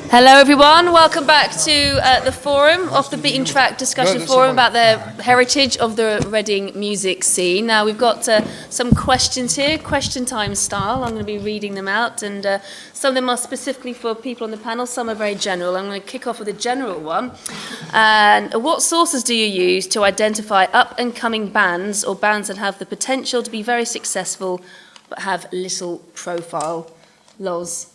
Hello everyone, welcome back to the forum, Off the Beaten Track discussion forum about the heritage of the Reading music scene. Now we've got some questions here, question time style. I'm going to be reading them out, and some of them are specifically for people on the panel, some are very general. I'm going to kick off with a general one. And what sources do you use to identify up and coming bands or bands that have the potential to be very successful but have little profile? Loz,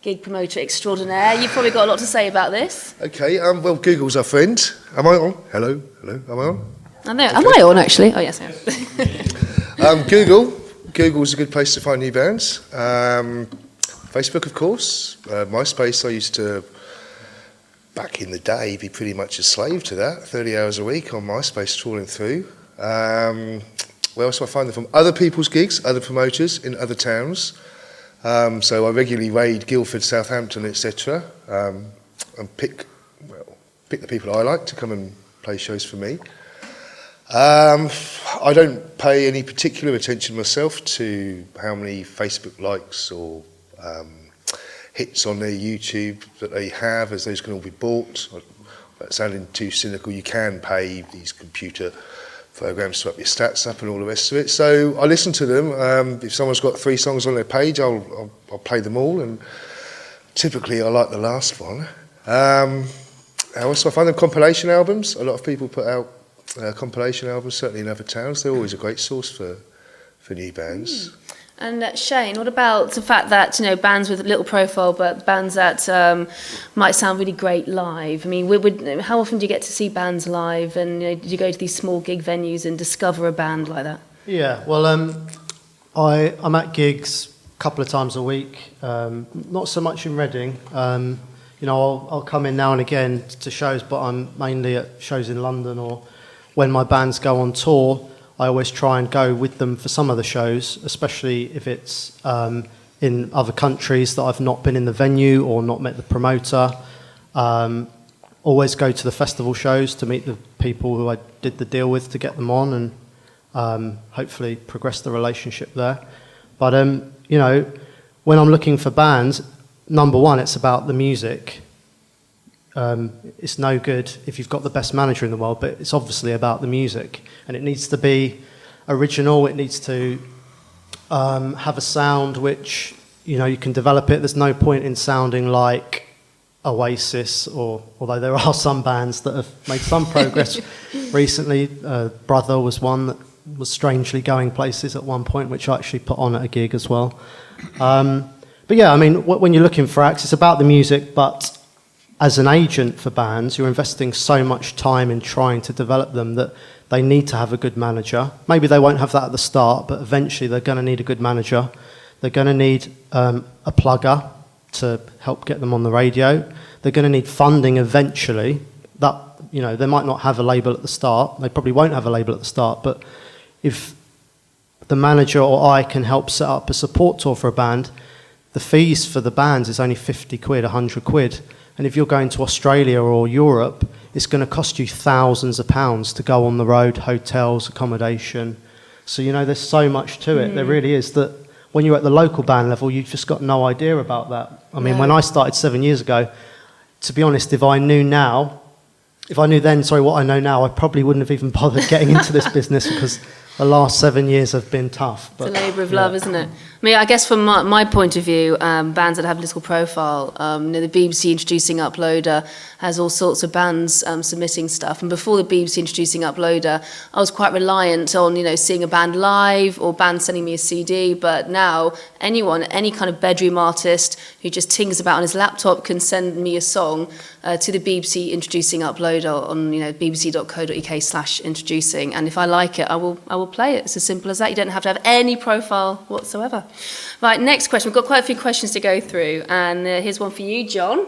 gig promoter extraordinaire. You've probably got a lot to say about this. Okay, well, Google's our friend. Am I on? Hello, am I on? I know. Okay. Am I on, actually? Oh, yes, I am. Google's a good place to find new bands. Facebook, of course. MySpace, I used to, back in the day, be pretty much a slave to that. 30 hours a week on MySpace, trawling through. Where else do I find them from? Other people's gigs, other promoters in other towns. So I regularly raid Guildford, Southampton, etc., and pick the people I like to come and play shows for me. I don't pay any particular attention myself to how many Facebook likes or hits on their YouTube that they have, as those can all be bought. That sounding too cynical, you can pay these computer programs to up your stats up and all the rest of it. So I listen to them. If someone's got 3 songs on their page, I'll play them all, and typically I like the last one. How else do I find them? Compilation albums. A lot of people put out compilation albums, certainly in other towns. They're always a great source for new bands. And Shane, what about the fact that, bands with little profile, but bands that might sound really great live? I mean, how often do you get to see bands live, and do you go to these small gig venues and discover a band like that? Yeah, well, I'm at gigs a couple of times a week, not so much in Reading. I'll come in now and again to shows, but I'm mainly at shows in London, or when my bands go on tour, I always try and go with them for some of the shows, especially if it's in other countries that I've not been in the venue or not met the promoter. Always go to the festival shows to meet the people who I did the deal with to get them on, and hopefully progress the relationship there. But, when I'm looking for bands, number one, it's about the music. It's no good if you've got the best manager in the world, but it's obviously about the music, and it needs to be original. It needs to have a sound which you can develop it. There's no point in sounding like Oasis, although there are some bands that have made some progress recently. Brother was one that was strangely going places at one point, which I actually put on at a gig as well. But yeah, I mean, when you're looking for acts, it's about the music, but as an agent for bands, you're investing so much time in trying to develop them that they need to have a good manager. Maybe they won't have that at the start, but eventually they're going to need a good manager. They're going to need a plugger to help get them on the radio. They're going to need funding eventually. That they might not have a label at the start. They probably won't have a label at the start, but if the manager or I can help set up a support tour for a band, the fees for the bands is only 50 quid, 100 quid. And if you're going to Australia or Europe, it's going to cost you thousands of pounds to go on the road, hotels, accommodation. So, there's so much to it. There really is. That when you're at the local band level, you've just got no idea about that. I mean, when I started 7 years ago, to be honest, if I knew then, what I know now, I probably wouldn't have even bothered getting into this business, because the last 7 years have been tough. But, it's a labour of love, isn't it? I mean, I guess from my point of view, bands that have little profile, the BBC Introducing Uploader has all sorts of bands submitting stuff. And before the BBC Introducing Uploader, I was quite reliant on, seeing a band live or bands sending me a CD. But now, anyone, any kind of bedroom artist who just tings about on his laptop can send me a song to the BBC Introducing Uploader on, bbc.co.uk/introducing. And if I like it, I will play it. It's as simple as that. You don't have to have any profile whatsoever. Right, next question. We've got quite a few questions to go through, and here's one for you, John.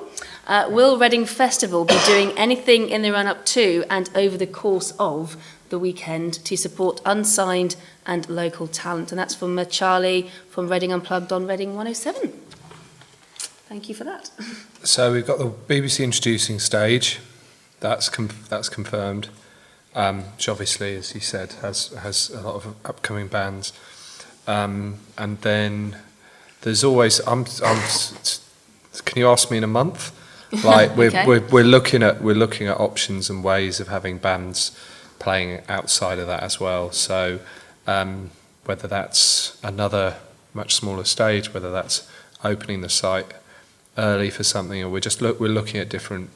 Will Reading Festival be doing anything in the run-up to and over the course of the weekend to support unsigned and local talent? And that's from Charlie from Reading Unplugged on Reading 107. Thank you for that. So we've got the BBC Introducing stage. That's confirmed. Which obviously, as you said, has a lot of upcoming bands. And then there's always, can you ask me in a month? Like Okay. we're looking at options and ways of having bands playing outside of that as well. So whether that's another much smaller stage, whether that's opening the site early for something, or we're looking at different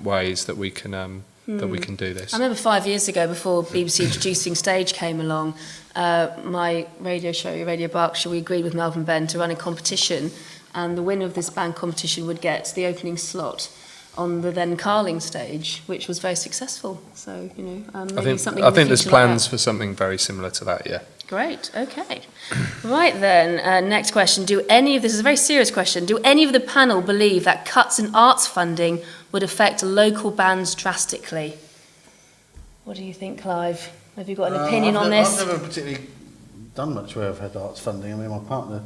ways that we can do this. I remember 5 years ago, before BBC Introducing Stage came along, my radio show, Radio Berkshire, we agreed with Melvin Ben to run a competition, and the winner of this band competition would get the opening slot on the then Carling stage, which was very successful. So, you know, maybe something I in the think there's future like plans that. for something very similar to that, yeah. Great, okay. Right then, next question. This is a very serious question, do any of the panel believe that cuts in arts funding would affect local bands drastically? What do you think, Clive? Have you got an opinion on this? I've never particularly done much where I've had arts funding. I mean, my partner,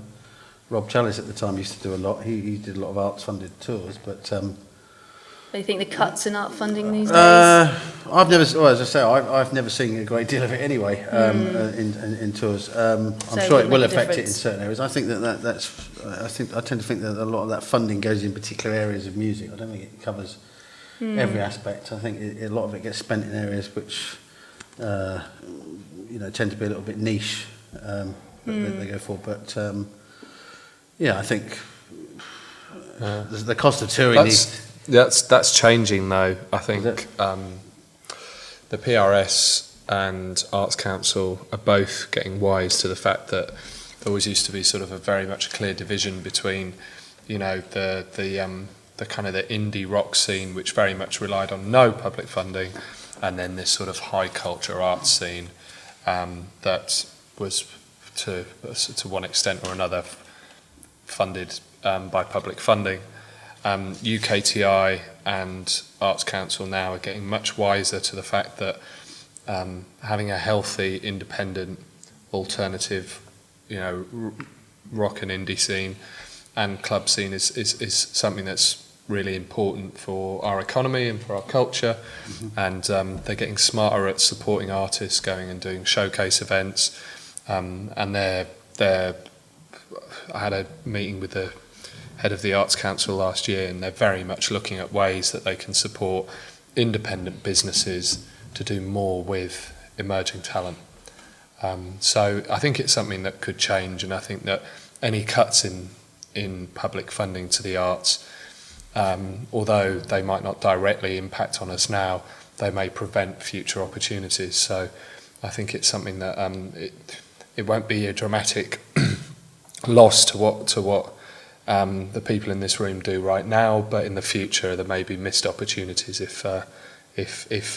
Rob Challis at the time, used to do a lot. He did a lot of arts-funded tours, but... Do you think the cuts in art funding these days? I've never, well, as I say, I've never seen a great deal of it anyway in tours. I'm So sure it it would will make a affect it in difference. certain areas. I think I tend to think that a lot of that funding goes in particular areas of music. I don't think it covers every aspect. I think a lot of it gets spent in areas which tend to be a little bit niche that they go for. But I think the cost of touring That's changing though. I think Is it? the PRS and Arts Council are both getting wise to the fact that there always used to be sort of a very much clear division between, the kind of the indie rock scene, which very much relied on no public funding, and then this sort of high culture arts scene that was to one extent or another funded by public funding. UKTI and Arts Council now are getting much wiser to the fact that having a healthy, independent, alternative, rock and indie scene and club scene is something that's really important for our economy and for our culture. And they're getting smarter at supporting artists, going and doing showcase events. And I had a meeting with the head of the Arts Council last year, and they're very much looking at ways that they can support independent businesses to do more with emerging talent. So I think it's something that could change, and I think that any cuts in public funding to the arts, although they might not directly impact on us now, they may prevent future opportunities. So I think it's something that it won't be a dramatic loss to what the people in this room do right now, but in the future there may be missed opportunities if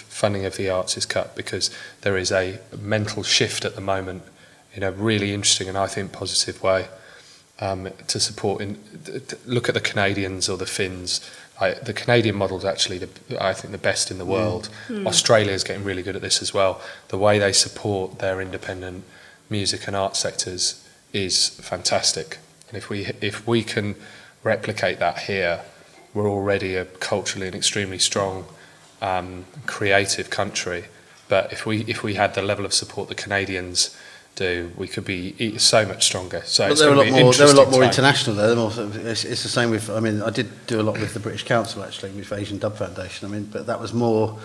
funding of the arts is cut, because there is a mental shift at the moment in a really interesting and I think positive way to support. Look at the Canadians or the Finns. The Canadian model is actually I think the best in the world. Australia is getting really good at this as well. The way they support their independent music and art sectors is fantastic. And if we can replicate that here, we're already a culturally and extremely strong, creative country. But if we had the level of support the Canadians do, we could be so much stronger. So But it's they're a gonna be lot more. They're a lot more interesting international. They're also, it's the same with. I mean, I did do a lot with the British Council actually, with Asian Dub Foundation. I mean, but that was more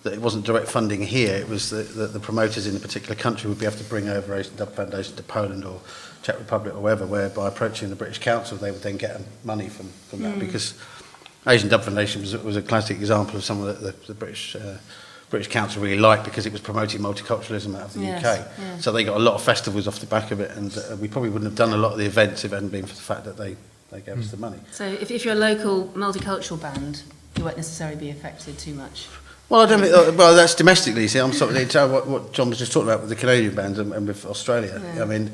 that it wasn't direct funding here. It was that the promoters in a particular country would be able to bring over Asian Dub Foundation to Poland or Czech Republic or wherever, where by approaching the British Council they would then get money from that, because Asian Dub Foundation was a classic example of someone that the British Council really liked, because it was promoting multiculturalism out of the UK. Yes. So they got a lot of festivals off the back of it, and we probably wouldn't have done a lot of the events if it hadn't been for the fact that they gave us the money. So if you're a local multicultural band, you won't necessarily be affected too much. Well, I don't think. Well, that's domestically. See, I'm sort of what John was just talking about with the Canadian bands and with Australia. Yeah. I mean,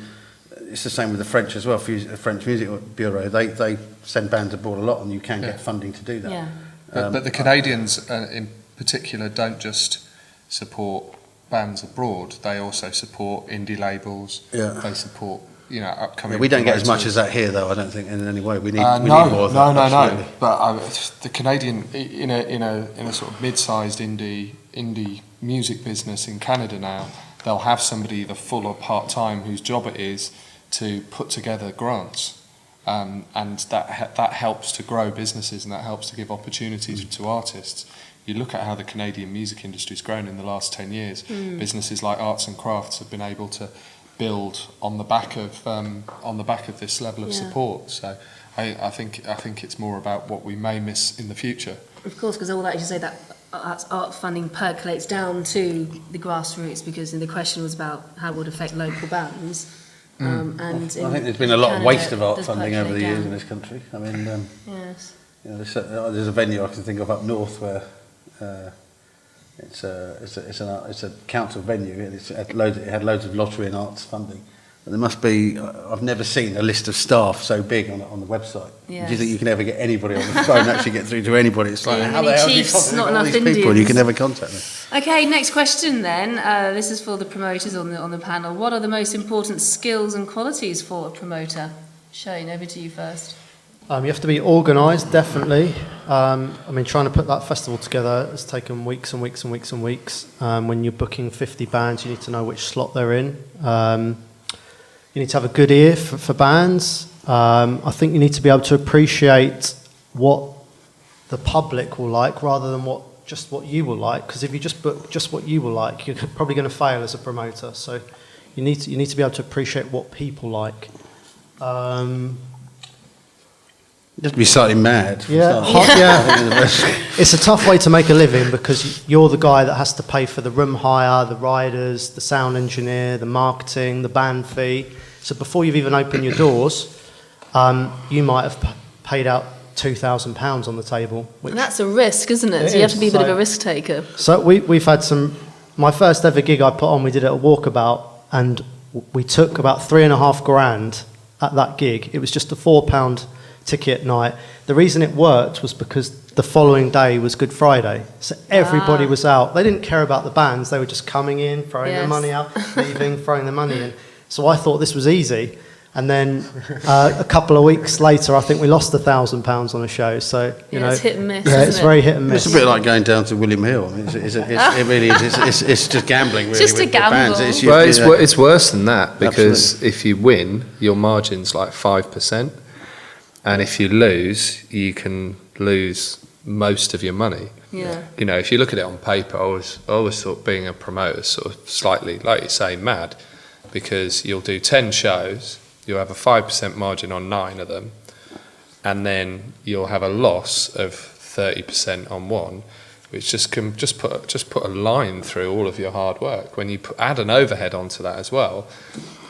it's the same with the French as well. French Music Bureau, they send bands abroad a lot, and you can get funding to do that. Yeah. But the Canadians in particular don't just support bands abroad, they also support indie labels. Yeah. They support upcoming. We don't get as much promoters. as that here, though. I don't think in any way. We need No, more of that. no. absolutely. But the Canadian in a sort of mid-sized indie music business in Canada now, they'll have somebody either full or part-time whose job it is to put together grants and that helps to grow businesses, and that helps to give opportunities to artists. You look at how the Canadian music industry's grown in the last 10 years. Businesses like Arts and Crafts have been able to build on the back of this level of support. So I think it's more about what we may miss in the future. Of course, because all that, as you say, that art funding percolates down to the grassroots, because the question was about how it would affect local bands. And I think there's been a lot of waste of art funding over the years in this country. I mean, yes. you know, there's a venue I can think of up north where it's a council venue, and it had loads of lottery and arts funding. And there must be, I've never seen a list of staff so big on the website. Yes. Do you think you can ever get anybody on the phone, actually get through to anybody? It's like, how Many the hell do you chiefs, contact not all enough these people? Indians. And you can never contact them. Okay, next question then. This is for the promoters on the panel. What are the most important skills and qualities for a promoter? Shane, over to you first. You have to be organised, definitely. I mean, trying to put that festival together has taken weeks and weeks and weeks and weeks. When you're booking 50 bands, you need to know which slot they're in. You need to have a good ear for bands. I think you need to be able to appreciate what the public will like rather than just what you will like. Because if you just book just what you will like, you're probably going to fail as a promoter. So you need to be able to appreciate what people like. You have to be slightly mad. Yeah. It's a tough way to make a living because you're the guy that has to pay for the room hire, the riders, the sound engineer, the marketing, the band fee. So before you've even opened your doors, you might have paid out £2,000 on the table. And that's a risk, isn't it? So you have to be a bit of a risk taker. So we've had my first ever gig I put on, we did it at Walkabout, and we took about £3,500 at that gig. It was just a £4 ticket night. The reason it worked was because the following day was Good Friday, so everybody was out. They didn't care about the bands, they were just coming in, throwing their money out, leaving, throwing their money in. So I thought this was easy, and then a couple of weeks later I think we lost £1,000 on a show. So you know, it's hit and miss. It's very hit and miss. It's a bit like going down to William Hill. I mean, it really is. It's just gambling, really. Just a with gamble. Bands. It's worse than that, because Absolutely. if you win, your margin's like 5%. And if you lose, you can lose most of your money. Yeah. You know, if you look at it on paper, I always thought being a promoter sort of slightly, like you say, mad, because you'll do 10 shows, you'll have a 5% margin on 9 of them, and then you'll have a loss of 30% on one, which just put a line through all of your hard work. When you add an overhead onto that as well,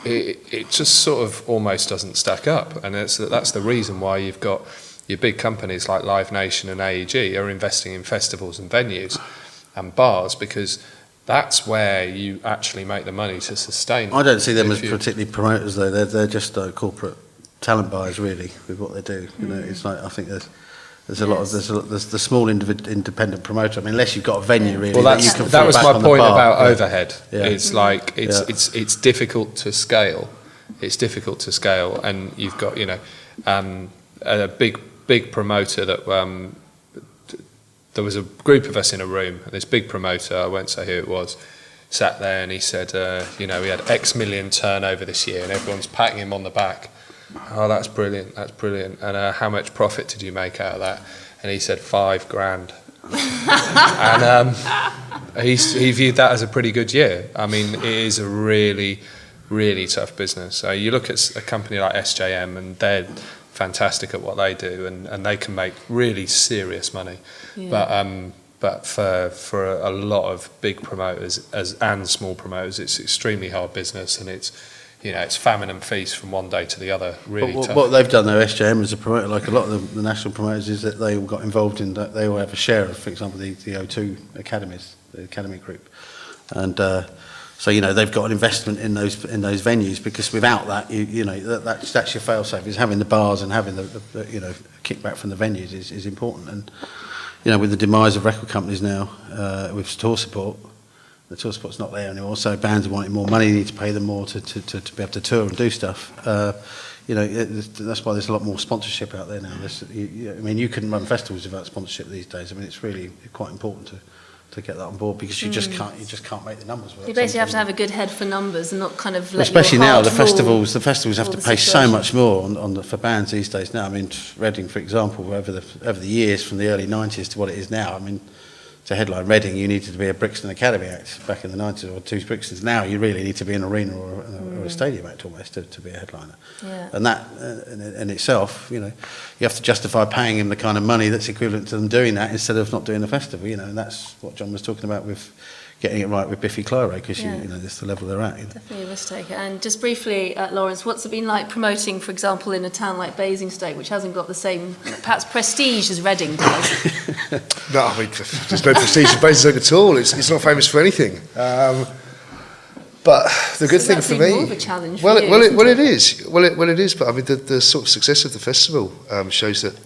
it just sort of almost doesn't stack up, and that's the reason why you've got your big companies like Live Nation and AEG are investing in festivals and venues and bars, because that's where you actually make the money to sustain. I don't see them as particularly promoters, though. They're just corporate talent buyers, really, with what they do. You know, it's like, I think there's a lot of there's the small independent promoter. I mean, unless you've got a venue, really. Well, that was my point about overhead. Yeah. It's like it's difficult to scale. It's difficult to scale, and you've got a big promoter that there was a group of us in a room, and this big promoter, I won't say who it was, sat there and he said, we had X million turnover this year, and everyone's patting him on the back. Oh, that's brilliant, that's brilliant. And how much profit did you make out of that? And he said $5,000. And he viewed that as a pretty good year. I mean, it is a really, really tough business. So you look at a company like SJM, and they're fantastic at what they do, and they can make really serious money. Yeah. But for a lot of big promoters and small promoters, it's extremely hard business, and it's famine and feast from one day to the other. Really tough. What they've done, though, SJM as a promoter, like a lot of the national promoters, is that they all got involved in that. They all have a share of, for example, the O2 academies, the academy group, and so they've got an investment in those venues, because without that, that's your fail-safe. Is having the bars and having the kickback from the venues is important. And with the demise of record companies now, with tour support. The tour support's not there anymore, so bands are wanting more money, you need to pay them more to be able to tour and do stuff. That's why there's a lot more sponsorship out there now. You couldn't run festivals without sponsorship these days. I mean, it's really quite important to get that on board, because you just can't make the numbers work. You basically have to have a good head for numbers and not kind of let especially your now heart the rule festivals have all to the pay so situation. much more for bands these days now. I mean, Reading, for example, over the years from the early 90s to what it is now, I mean, to headline Reading, you needed to be a Brixton Academy act back in the 90s, or two Brixtons. Now you really need to be an arena or a stadium act almost to be a headliner. Yeah. And that in itself, you have to justify paying him the kind of money that's equivalent to them doing that instead of not doing the festival, and that's what Jon was talking about with getting it right with Biffy Clyro, because that's the level they're at. Definitely a risk taker. And just briefly, Lawrence, what's it been like promoting, for example, in a town like Basingstoke, which hasn't got the same, perhaps, prestige as Reading does? No, I mean, there's no prestige in Basingstoke at all. It's not famous for anything. But the good thing for me, more of a challenge. Well, for you, it is. Well, it is. But I mean, the sort of success of the festival shows that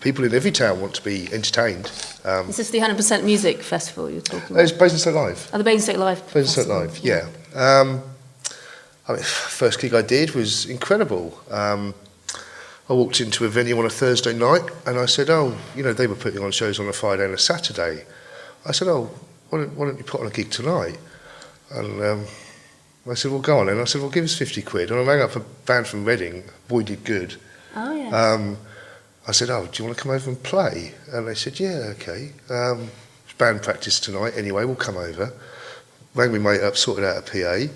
people in every town want to be entertained. Is this the 100% music festival you're talking about? It's Basingstoke Live. Oh, the Basingstoke Live. Basingstoke Festival. Live, yeah. I mean, first gig I did was incredible. I walked into a venue on a Thursday night and I said, they were putting on shows on a Friday and a Saturday. I said, why don't you put on a gig tonight? And I said, well, go on then. I said, well, give us 50 quid. And I rang up a band from Reading. Boy, did good. Oh, yeah. I said, do you want to come over and play? And they said, yeah, okay. It's band practice tonight anyway, we'll come over. Rang my mate up, sorted out a PA.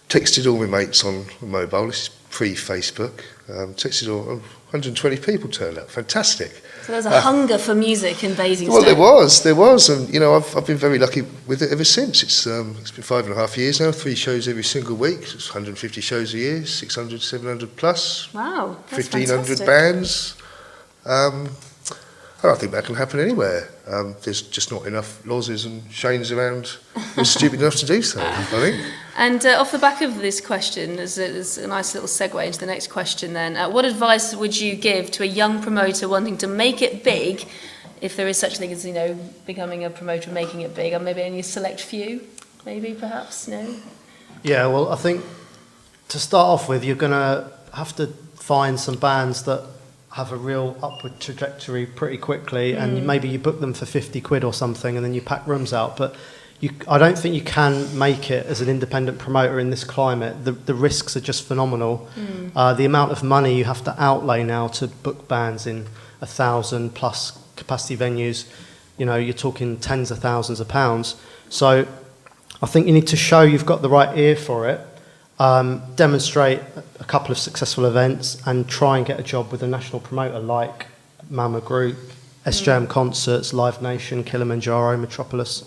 Texted all my mates on mobile, this is pre-Facebook. Texted all, 120 people turned up, fantastic. So there's a hunger for music in Basingstoke. Well, there was, and I've been very lucky with it ever since. It's been 5.5 years now, 3 shows every single week. It's 150 shows a year, 600, 700 plus. Wow, that's 1,500 fantastic. bands. I don't think that can happen anywhere. There's just not enough Lozzies and Shanes around who's stupid enough to do so, I think. And off the back of this question, there's a nice little segue into the next question then. What advice would you give to a young promoter wanting to make it big, if there is such a thing as, becoming a promoter and making it big, and maybe only a select few, maybe, perhaps, no? Yeah, well, I think to start off with, you're going to have to find some bands that have a real upward trajectory pretty quickly, and maybe you book them for 50 quid or something, and then you pack rooms out. But I don't think you can make it as an independent promoter in this climate. The risks are just phenomenal. The amount of money you have to outlay now to book bands in 1,000 plus capacity venues, you're talking tens of thousands of pounds. So I think you need to show you've got the right ear for it. Demonstrate a couple of successful events and try and get a job with a national promoter like Mama Group, SJM Concerts, Live Nation, Kilimanjaro, Metropolis.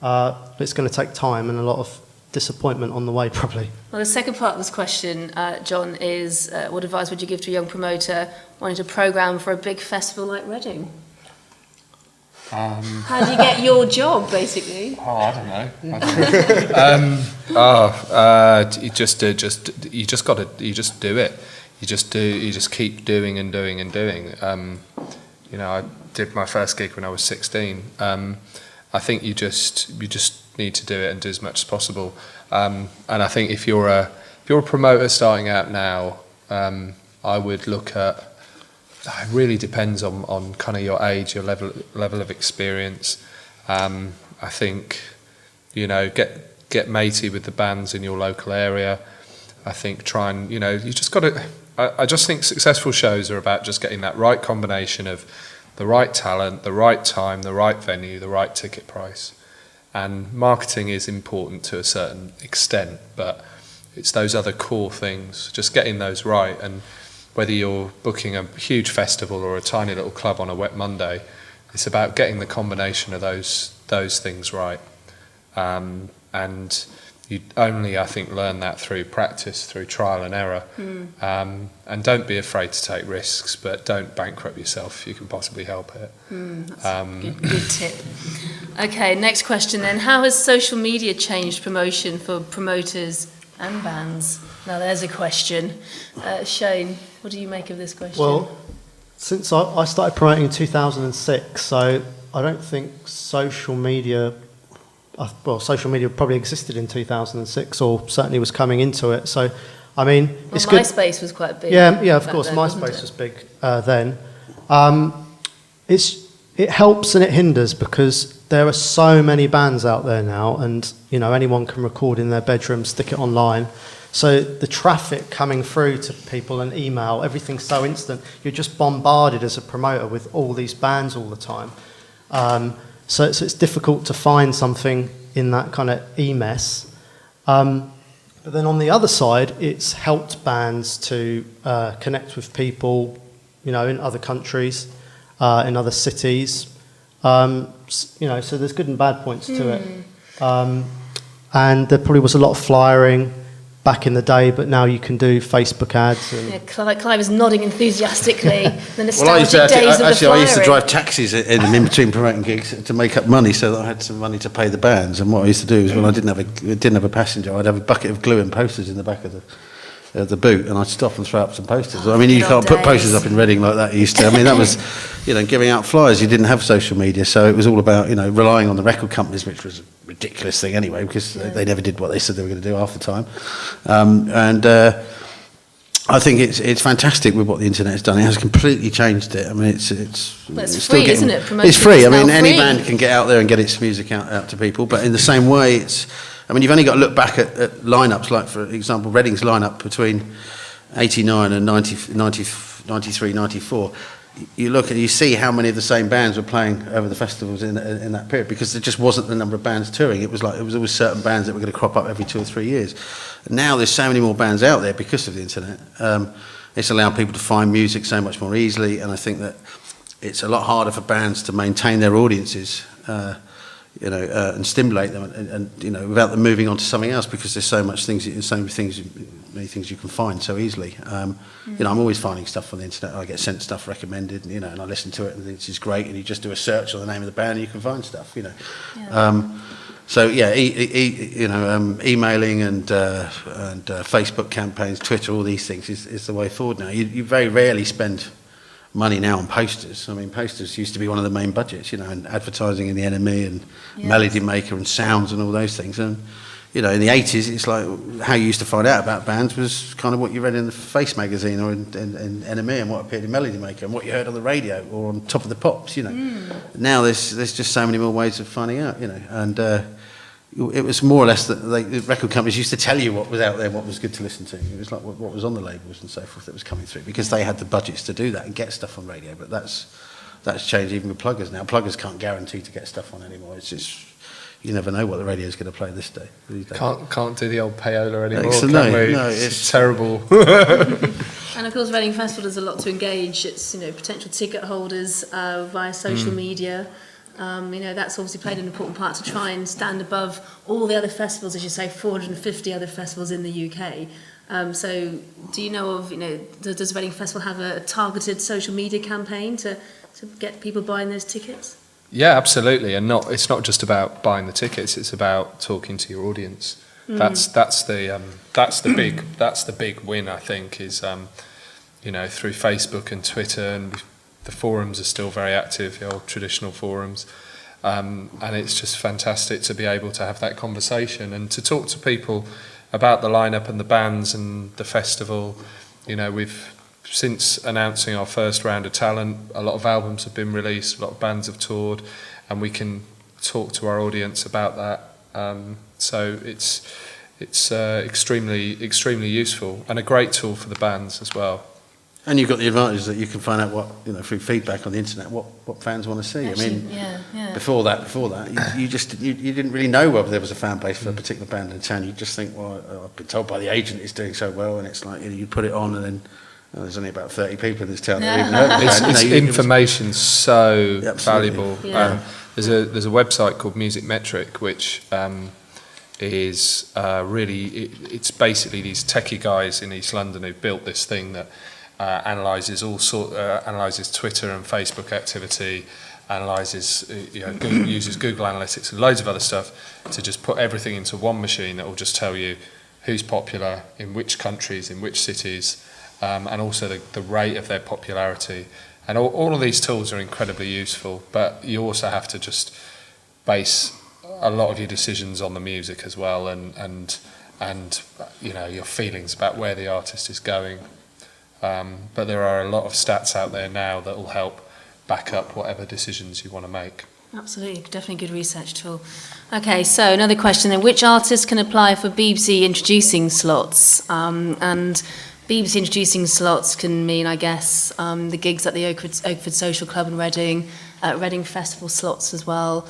But it's going to take time and a lot of disappointment on the way, probably. Well, the second part of this question, Jon, is what advice would you give to a young promoter wanting to programme for a big festival like Reading? How do you get your job, basically? I don't know. You just do it. You just keep doing and doing and doing. I did my first gig when I was 16. I think you just need to do it and do as much as possible. And I think if you're a promoter starting out now, I would look at. It really depends on kind of your age, your level of experience. I think, get matey with the bands in your local area. I think try and, you just got to. I just think successful shows are about just getting that right combination of the right talent, the right time, the right venue, the right ticket price. And marketing is important to a certain extent, but it's those other core things, just getting those right. And whether you're booking a huge festival or a tiny little club on a wet Monday, it's about getting the combination of those things right. And you only, I think, learn that through practice, through trial and error. And don't be afraid to take risks, but don't bankrupt yourself if you can possibly help it. That's a good tip. Okay, next question then. How has social media changed promotion for promoters and bands? Now there's a question. Shane, what do you make of this question? Well, since I started promoting in 2006, so I don't think social media probably existed in 2006, or certainly was coming into it. So, I mean, it's good. MySpace was quite big. Yeah, of course, then, MySpace was big then. It helps and it hinders, because there are so many bands out there now, and anyone can record in their bedroom, stick it online. So the traffic coming through to people and email, everything's so instant. You're just bombarded as a promoter with all these bands all the time. So it's difficult to find something in that kind of e-mess. But then on the other side, it's helped bands to connect with people, in other countries, in other cities. So there's good and bad points to it. And there probably was a lot of flyering back in the day, but now you can do Facebook ads. And Clive is nodding enthusiastically. The nostalgic Well, I used to, days of the flyering. I used to drive taxis in between promoting gigs to make up money, so that I had some money to pay the bands. And what I used to do is, when I didn't have a passenger, I'd have a bucket of glue and posters in the back of the boot, and I'd stop and throw up some posters. I mean, you can't put posters up in Reading like that used to. I mean, that was, giving out flyers. You didn't have social media, so it was all about, relying on the record companies, which was a ridiculous thing anyway, because they never did what they said they were going to do half the time. I think it's fantastic with what the internet has done. It has completely changed it. I mean, it's free, isn't it? It's free. I mean, any free. band can get out there and get its music out to people, but in the same way, you've only got to look back at lineups, like, for example, Reading's lineup between 89 and 93, 94. You look and you see how many of the same bands were playing over the festivals in that period, because there just wasn't the number of bands touring. It was always certain bands that were going to crop up every 2 or 3 years. And now there's so many more bands out there because of the internet. It's allowed people to find music so much more easily, and I think that it's a lot harder for bands to maintain their audiences, and stimulate them, and without them moving on to something else, because there's many things you can find so easily. I'm always finding stuff on the internet. I get sent stuff recommended, and I listen to it and think this is great, and you just do a search on the name of the band and you can find stuff. Emailing and Facebook campaigns, Twitter, all these things is the way forward now. You very rarely spend money now on posters. I mean, posters used to be one of the main budgets, and advertising in the NME and Melody Maker and Sounds and all those things. And, in the 80s, it's like how you used to find out about bands was kind of what you read in the Face magazine or in NME, and what appeared in Melody Maker, and what you heard on the radio or on Top of the Pops, Now there's just so many more ways of finding out, and it was more or less that the record companies used to tell you what was out there, what was good to listen to. It was like what was on the labels and so forth that was coming through, because they had the budgets to do that and get stuff on radio. But that's changed even with pluggers now. Pluggers can't guarantee to get stuff on anymore. It's just, you never know what the radio's going to play this day. Can't do the old payola anymore. No, it's terrible. And of course, Reading Festival does a lot to engage its potential ticket holders via social media. That's obviously played an important part to try and stand above all the other festivals, as you say, 450 other festivals in the UK. So do you know of, does Reading Festival have a targeted social media campaign to get people buying those tickets? Yeah, absolutely. And it's not just about buying the tickets, it's about talking to your audience. That's the big win, I think, is through Facebook and Twitter, and the forums are still very active, the old traditional forums, and it's just fantastic to be able to have that conversation and to talk to people about the lineup and the bands and the festival. We've, since announcing our first round of talent, a lot of albums have been released, a lot of bands have toured, and we can talk to our audience about that. So it's extremely useful, and a great tool for the bands as well. And you've got the advantage that you can find out through feedback on the internet what fans want to see. Actually, before that, you didn't really know whether there was a fan base for a particular band in town. You just think, well, I've been told by the agent it's doing so well, and it's like you put it on, and then there's only about 30 people in this town that even heard of the band. Information's so valuable. Yeah. There's a website called Music Metric, which is it's basically these techie guys in East London who built this thing that analyses Twitter and Facebook activity, uses Google Analytics and loads of other stuff to just put everything into one machine that will just tell you who's popular in which countries, in which cities, and also the rate of their popularity. And all of these tools are incredibly useful, but you also have to just base a lot of your decisions on the music as well, and your feelings about where the artist is going. But there are a lot of stats out there now that will help back up whatever decisions you want to make. Absolutely, definitely good research tool. Okay, so another question then. Which artists can apply for BBC introducing slots? And BBC introducing slots can mean, I guess, the gigs at the Oakford Social Club in Reading, Reading Festival slots as well,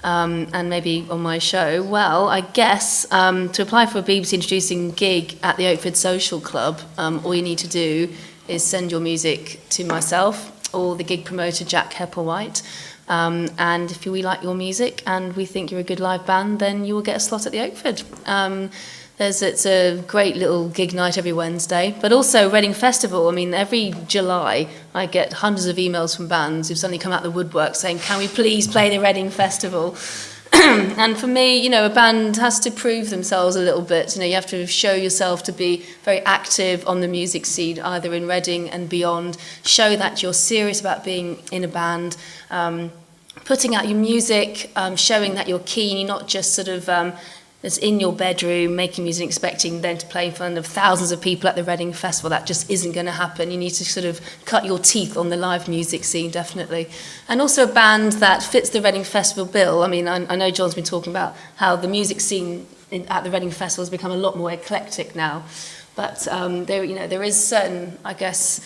and maybe on my show. Well, I guess to apply for a BBC introducing gig at the Oakford Social Club, all you need to do is send your music to myself or the gig promoter, Jack Hepplewhite. And if we like your music and we think you're a good live band, then you will get a slot at the Oakford. It's a great little gig night every Wednesday, but also Reading Festival. I mean, every July I get hundreds of emails from bands who've suddenly come out the woodwork saying, can we please play the Reading Festival? And for me, you know, a band has to prove themselves a little bit. You know, you have to show yourself to be very active on the music scene, either in Reading and beyond. Show that you're serious about being in a band, putting out your music, showing that you're keen. You're not just sort of that's in your bedroom making music, expecting then to play in front of thousands of people at the Reading Festival. That just isn't going to happen. You need to sort of cut your teeth on the live music scene, definitely. And also a band that fits the Reading Festival bill. I mean, I know Jon's been talking about how the music scene at the Reading Festival has become a lot more eclectic now. But there is certain, I guess,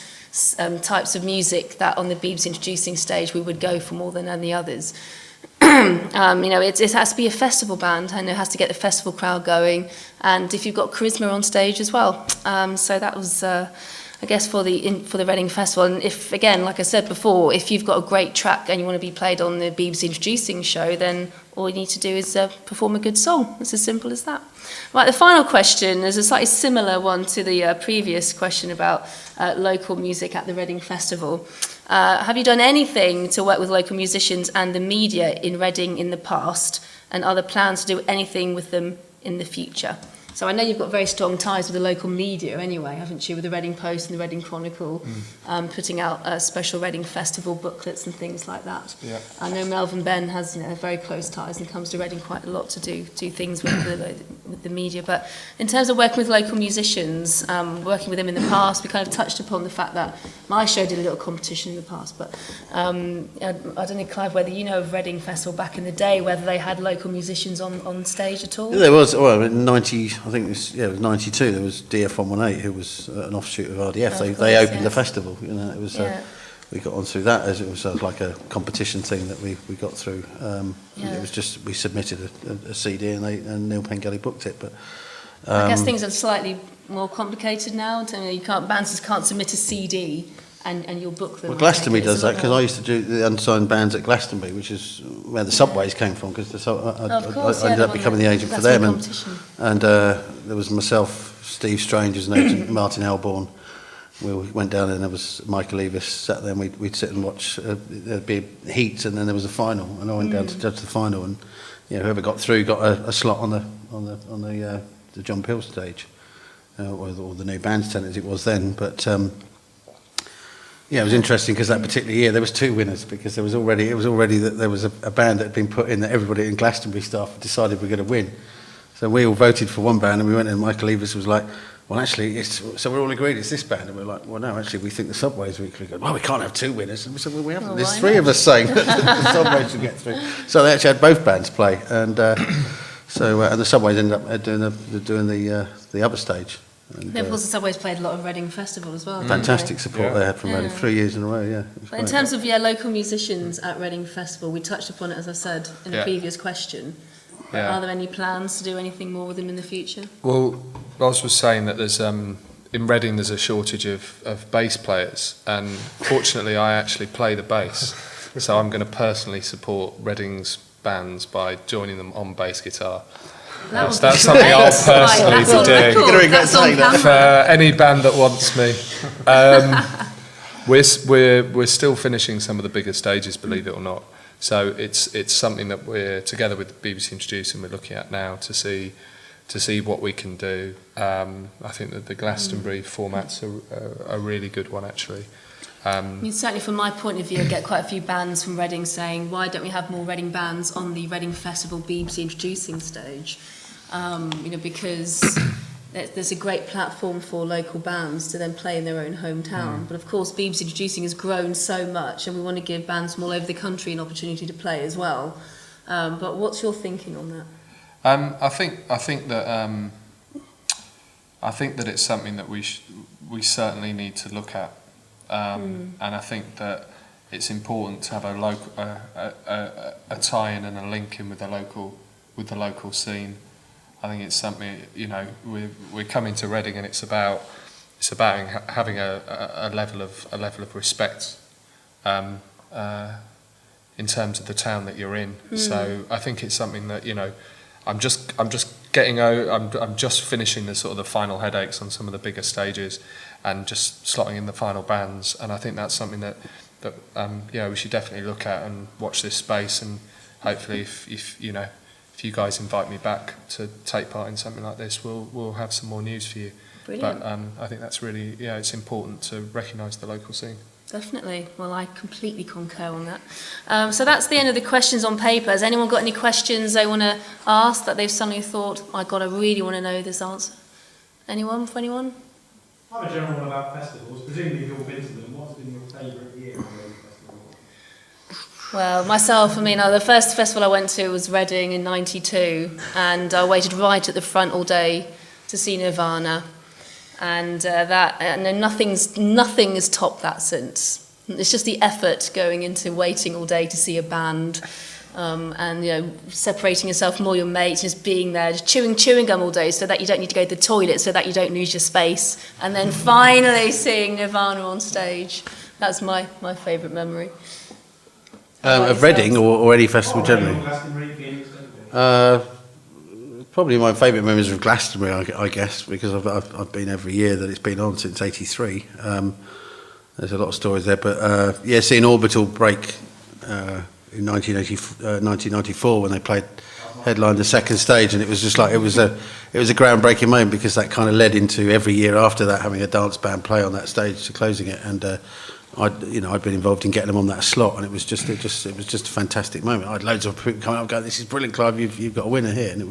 types of music that on the BBC introducing stage we would go for more than any others. It has to be a festival band, and it has to get the festival crowd going, and if you've got charisma on stage as well. So that was, I guess, for the Reading Festival. And if, again, like I said before, if you've got a great track and you want to be played on the BBC introducing show, then all you need to do is perform a good song. It's as simple as that. Right, the final question is a slightly similar one to the previous question about local music at the Reading Festival. Have you done anything to work with local musicians and the media in Reading in the past, and are there plans to do anything with them in the future? So I know you've got very strong ties with the local media anyway, haven't you, with the Reading Post and the Reading Chronicle, putting out special Reading Festival booklets and things like that. Yeah. I know Melvin Ben has very close ties and comes to Reading quite a lot to do things with the media. But in terms of working with local musicians, working with them in the past, we kind of touched upon the fact that my show did a little competition in the past, but I don't know, Clive, whether you know of Reading Festival back in the day, whether they had local musicians on stage at all? Yeah, there was, well, in 90, I think it was 92, there was DF 118, who was an offshoot of RDF. They opened the festival, you know, it was, we got on through that as it was like a competition thing that we got through. It was just, we submitted a CD and Neil Pengelly booked it, but... I guess things are slightly more complicated now. Bands just can't submit a CD and you'll book them. Well, Glastonbury does that, because I used to do the unsigned bands at Glastonbury, which is where the Subways came from, because I ended up becoming the agent for them. And there was myself, Steve Strange as an agent, Martin Elborn. We went down and there was Michael Eavis sat there, and we'd sit and watch. There'd be heats, and then there was a final, and I went down to judge the final, and whoever got through got a slot on the John Peel stage, or the new bandstand as it was then. But it was interesting because that particular year there was two winners, because it was already that there was a band that had been put in that everybody in Glastonbury staff decided we're going to win. So we all voted for one band, and we went, and Michael Eavis was like, well, actually, so we're all agreed it's this band, and we're like, well, no, actually, we think the Subways. We go, well, we can't have two winners, and we said, well, we haven't. There's three of us saying that the Subways should get through. So they actually had both bands play, and and the Subways ended up doing the other stage. And, of course, the Subways played a lot of Reading Festival as well. Fantastic support they had from Reading, 3 years in a row. But in terms of local musicians at Reading Festival, we touched upon it, as I said in the previous question. Are there any plans to do anything more with them in the future? Well, Ross was saying that there's in Reading there's a shortage of bass players, and fortunately I actually play the bass, so I'm going to personally support Reading's bands by joining them on bass guitar. That's something I'll personally be doing. You're going to regret saying that. For any band that wants me. We're still finishing some of the bigger stages, believe it or not. So it's something that we're together with the BBC Introducing, we're looking at now to see what we can do. I think that the Glastonbury format's a really good one, actually. Certainly from my point of view, I get quite a few bands from Reading saying, why don't we have more Reading bands on the Reading Festival BBC Introducing stage? Because there's a great platform for local bands to then play in their own hometown. But of course, BBC Introducing has grown so much, and we want to give bands from all over the country an opportunity to play as well. But what's your thinking on that? I think that it's something that we certainly need to look at, and I think that it's important to have a local a tie-in and a link in with the local scene. I think it's something, you know, we're coming to Reading, and it's about having a level of respect in terms of the town that you're in. So I think it's something that, you know, I'm just finishing the sort of the final headaches on some of the bigger stages, and just slotting in the final bands. And I think that's something that we should definitely look at and watch this space. And hopefully, if you guys invite me back to take part in something like this, we'll have some more news for you. Brilliant. But I think that's really, it's important to recognise the local scene. Definitely. Well, I completely concur on that. So that's the end of the questions on paper. Has anyone got any questions they want to ask that they've suddenly thought, I really want to know this answer? Anyone? For anyone? I'm a general one about festivals. Presumably you've all been to them. What's been your favourite year of a festival? Well, myself, the first festival I went to was Reading in '92, and I waited right at the front all day to see Nirvana. And nothing has topped that since. It's just the effort going into waiting all day to see a band, and separating yourself from all your mates, just being there, just chewing gum all day, so that you don't need to go to the toilet, so that you don't lose your space, and then finally seeing Nirvana on stage. That's my favourite memory. Of Reading or any festival generally? Probably my favourite memories of Glastonbury, I guess, because I've been every year that it's been on since '83. There's a lot of stories there, but seeing Orbital break in 1994 when they headlined the second stage, and it was just like it was a groundbreaking moment, because that kind of led into every year after that having a dance band play on that stage to closing it, and I'd been involved in getting them on that slot, and it was just a fantastic moment. I had loads of people coming up going, "This is brilliant, Clive! You've got a winner here," and it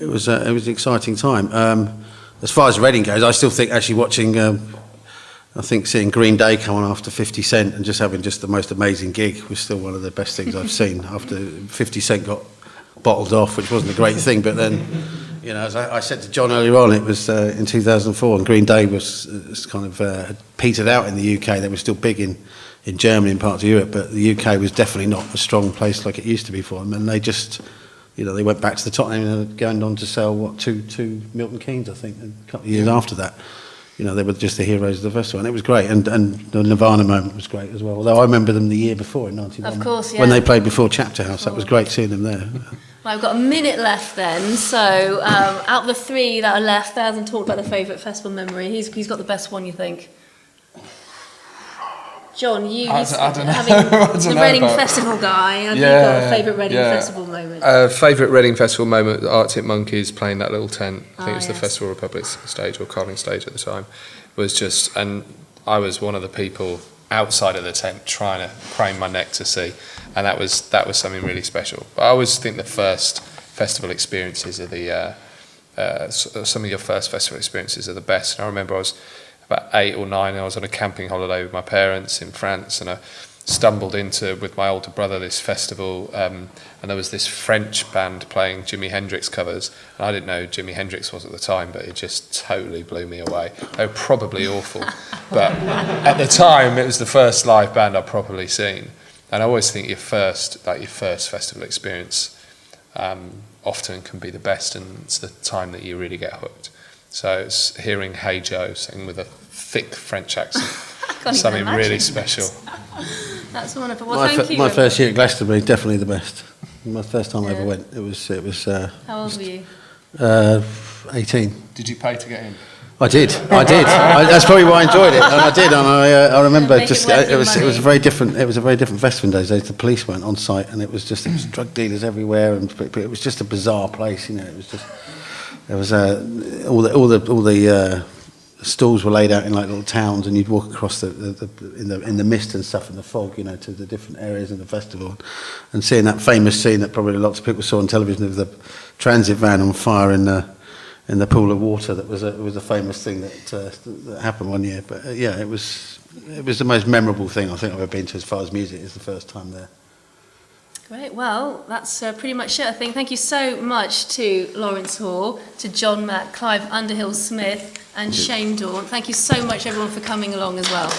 was an exciting time. As far as Reading goes, I still think actually watching, seeing Green Day come on after 50 Cent and just having just the most amazing gig was still one of the best things I've seen. After 50 Cent got bottled off, which wasn't a great thing, but then, as I said to John earlier on, it was in 2004, and Green Day was kind of had petered out in the UK. They were still big in Germany and parts of Europe, but the UK was definitely not a strong place like it used to be for them, and they just, they went back to the top, and going on to sell two Milton Keynes, I think, a couple of years after that. They were just the heroes of the festival, and it was great. And the Nirvana moment was great as well. Although I remember them the year before in '91, of course, yeah, when they played before Chapter House. That was great seeing them there. Well, I've got a minute left then. So out of the three that are left, they haven't talked about their favourite festival memory. Who's got the best one, you think? John, having the Reading Festival guy, have you got a favourite Reading Festival moment? Favourite Reading Festival moment, Arctic Monkeys playing that little tent. I think it was the Festival Republic stage or Carling stage at the time. Was just, and I was one of the people outside of the tent trying to crane my neck to see, and that was something really special. But I always think the first festival experiences are some of your first festival experiences are the best. And I remember I was about 8 or 9, and I was on a camping holiday with my parents in France, and I stumbled into, with my older brother, this festival, and there was this French band playing Jimi Hendrix covers, and I didn't know who Jimi Hendrix was at the time, but it just totally blew me away. They were probably awful, but at the time it was the first live band I'd properly seen, and I always think your first festival experience often can be the best, and it's the time that you really get hooked. So it's hearing Hey Joe sing with a thick French accent, something really special. That's wonderful. Well, thank you. My first year at Glastonbury, definitely the best. My first time I ever went. It was. How old were you? 18. Did you pay to get in? I did. That's probably why I enjoyed it, and I did. And I remember it was a very different. It was a very different festival in those days. The police weren't on site, and it was drug dealers everywhere, and it was just a bizarre place. It was just. There was all the stalls were laid out in like little towns, and you'd walk across in the mist and stuff in the fog, to the different areas of the festival, and seeing that famous scene that probably lots of people saw on television of the transit van on fire in the pool of water. That was a famous thing that happened one year. But yeah, it was the most memorable thing I think I've ever been to as far as music. It's the first time there. Great. Well, that's pretty much it, I think. Thank you so much to Lawrence Hoare, to Jon Mac, Clive Underhill-Smith and Shane Daunt. Thank you so much, everyone, for coming along as well.